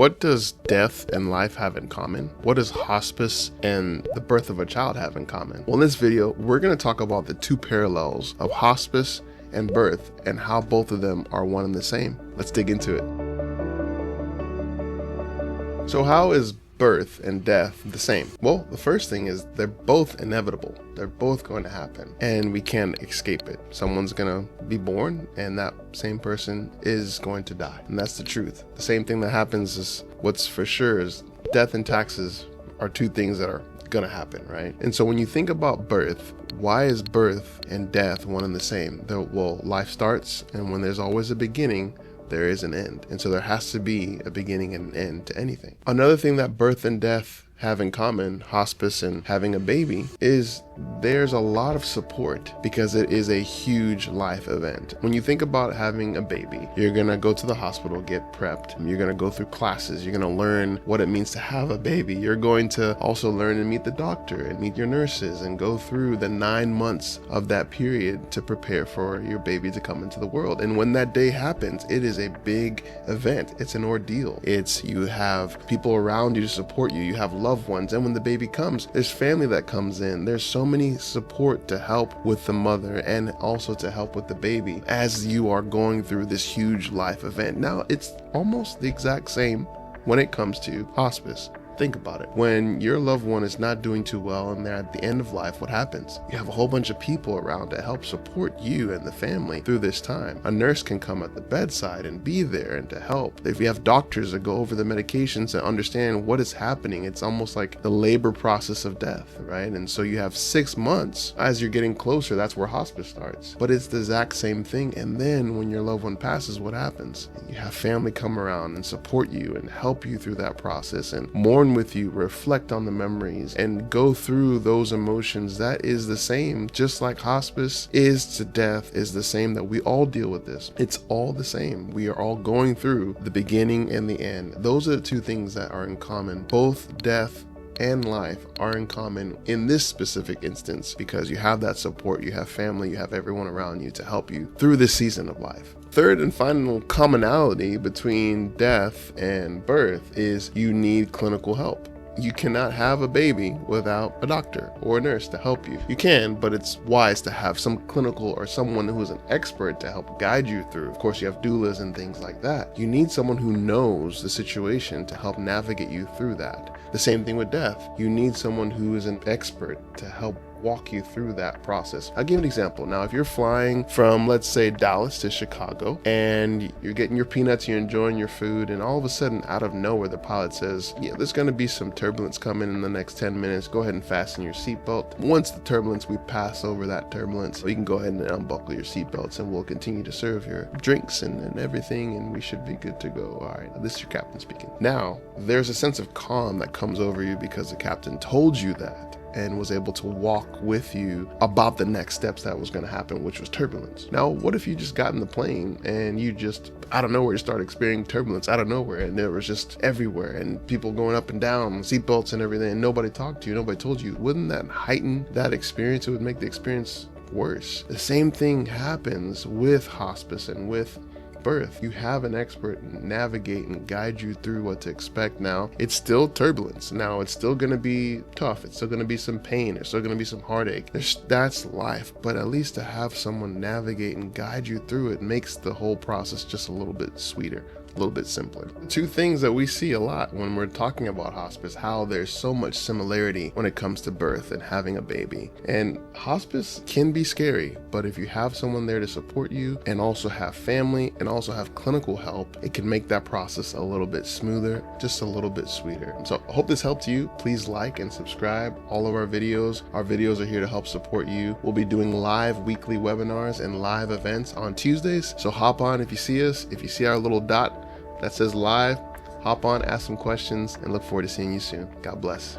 What does death and life have in common? What does hospice and the birth of a child have in common? Well, in this video, we're going to talk about the two parallels of hospice and birth and how both of them are one and the same. Let's dig into it. So how is birth and death the same? Well, the first thing is they're both inevitable. They're both going to happen and we can't escape it. Someone's gonna be born and that same person is going to die. And that's the truth. The same thing that happens is what's for sure is death and taxes are two things that are gonna happen, right? And so when you think about birth, why is birth and death one and the same? Well, life starts, and when there's always a beginning, there is an end. And so there has to be a beginning and an end to anything. Another thing that birth and death have in common, hospice and having a baby, is there's a lot of support because it is a huge life event. When you think about having a baby, you're gonna go to the hospital, get prepped. You're gonna go through classes. You're gonna learn what it means to have a baby. You're going to also learn and meet the doctor and meet your nurses and go through the 9 months of that period to prepare for your baby to come into the world. And when that day happens, it is a big event. It's an ordeal. You have people around you to support you. You have loved ones. And when the baby comes, there's family that comes in. There's so many support to help with the mother and also to help with the baby as you are going through this huge life event. Now, it's almost the exact same when it comes to hospice. Think about it. When your loved one is not doing too well and they're at the end of life, what happens? You have a whole bunch of people around to help support you and the family through this time. A nurse can come at the bedside and be there and to help. If you have doctors that go over the medications and understand what is happening, it's almost like the labor process of death, right? And so you have 6 months. As you're getting closer, that's where hospice starts. But it's the exact same thing. And then when your loved one passes, what happens? You have family come around and support you and help you through that process and mourn with you, reflect on the memories, and go through those emotions. That is the same, just like hospice is to death is the same, that we all deal with this. It's all the same. We are all going through the beginning and the end. Those are the two things that are in common. Both death and life are in common in this specific instance because you have that support, you have family, you have everyone around you to help you through this season of life. Third and final commonality between death and birth is you need clinical help. You cannot have a baby without a doctor or a nurse to help you. You can, but it's wise to have some clinical or someone who is an expert to help guide you through. Of course, you have doulas and things like that. You need someone who knows the situation to help navigate you through that. The same thing with death. You need someone who is an expert to help walk you through that process. I'll give an example. Now, if you're flying from, let's say, Dallas to Chicago, and you're getting your peanuts, you're enjoying your food, and all of a sudden, out of nowhere, the pilot says, yeah, there's going to be some turbulence coming in the next 10 minutes. Go ahead and fasten your seatbelt. Once the turbulence, we pass over that turbulence, you can go ahead and unbuckle your seatbelts, and we'll continue to serve your drinks and everything, and we should be good to go. All right, this is your captain speaking. Now, there's a sense of calm that comes over you because the captain told you that and was able to walk with you about the next steps that was going to happen, which was turbulence. Now, what if you just got in the plane and you just, out of nowhere, started experiencing turbulence out of nowhere, and there was just everywhere, and people going up and down, seatbelts and everything, and nobody talked to you, nobody told you? Wouldn't that heighten that experience? It would make the experience worse. The same thing happens with hospice and with birth. You have an expert navigate and guide you through what to expect. Now, it's still turbulence. Now, it's still going to be tough. It's still going to be some pain. There's still going to be some heartache. That's life. But at least to have someone navigate and guide you through it makes the whole process just a little bit sweeter, a little bit simpler. Two things that we see a lot when we're talking about hospice, how there's so much similarity when it comes to birth and having a baby. And hospice can be scary, but if you have someone there to support you and also have family and also have clinical help, it can make that process a little bit smoother, just a little bit sweeter. So I hope this helped you. Please like and subscribe all of our videos. Our videos are here to help support you. We'll be doing live weekly webinars and live events on Tuesdays. So hop on if you see us. If you see our little dot that says live, hop on, ask some questions, and look forward to seeing you soon. God bless.